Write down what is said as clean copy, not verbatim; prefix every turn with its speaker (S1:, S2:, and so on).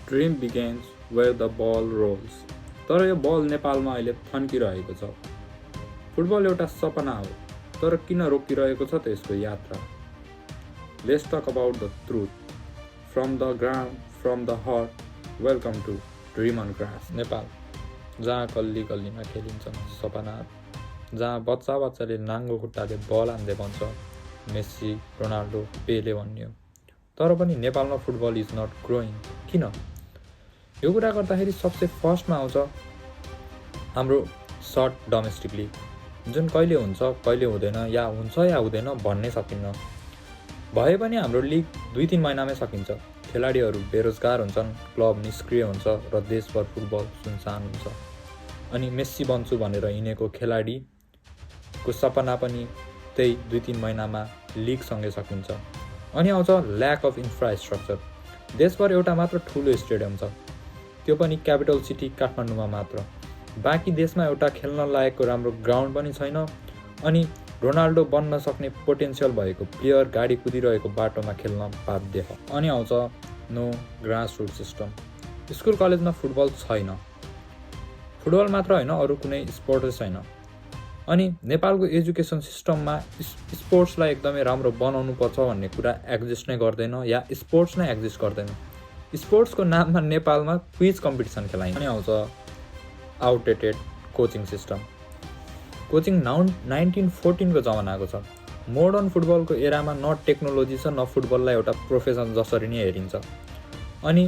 S1: Dream begins where the ball rolls. तर यो बल नेपालमा अहिले थन्किरहेको छ। फुटबल एउटा सपना हो, तर किन रोकिरहेको छ त यसको यात्रा? Let's talk about the truth from the ground, from the heart. Welcome to dream on grass Nepal, जहाँ गल्ली गल्लीमा खेलिन्छन् सपना, जहाँ बच्चा बच्चाले नाङ्गो खुट्टाले बल हान्दै भन्छ मेस्सी, रोनाल्डो, पेले भन्ने। तर पनि नेपालमा फुटबल इज नट ग्रोइङ। किन? यो कुरा गर्दाखेरि सबसे फर्स्टमा आउँछ हाम्रो सर्ट डोमेस्टिक लिग, जुन कहिले हुन्छ कहिले हुँदैन, या हुन्छ या हुँदैन भन्नै सकिन्न। भए पनि हाम्रो लिग 2-3 महिनामै सकिन्छ। खेलाडीहरू बेरोजगार हुन्छन्, क्लब निष्क्रिय हुन्छ र देशभर फुटबल सुनसान हुन्छ। अनि मेस्सी बन्छु भनेर हिँडेको खेलाडीको सपना पनि त्यही 2-3 महिनामा लिगसँगै सकिन्छ। अनि आउँछ ल्याक अफ इन्फ्रास्ट्रक्चर। देशभर एउटा मात्र ठुलो स्टेडियम छ, त्यो पनि क्यापिटल सिटी काठमाडौँमा मात्र। बाँकी देशमा एउटा खेल्न लायकको राम्रो ग्राउन्ड पनि छैन। अनि रोनाल्डो बन्न सक्ने पोटेन्सियल भएको प्लेयर गाडी कुदिरहेको बाटोमा खेल्न बाध्य। अनि आउँछ no grass root system. School कलेजमा फुटबल छैन। फुटबल मात्र होइन, अरू कुनै स्पोर्टै छैन। अनि नेपालको एजुकेसन सिस्टममा स्पोर्ट्सलाई एकदमै राम्रो बनाउनु पर्छ भन्ने कुरा एक्जिस्ट नै गर्दैन, या स्पोर्ट्स नै एक्जिस्ट गर्दैन। स्पोर्ट्सको नाममा नेपालमा क्विज कम्पिटिसन खेलाइन्छ। अनि आउँछ आउटडेटेड कोचिङ सिस्टम। कोचिङ 1914 को जमानाको छ। मोडर्न फुटबलको एरामा न टेक्नोलोजी छ, न फुटबललाई एउटा प्रोफेसन जसरी नै हेरिन्छ। अनि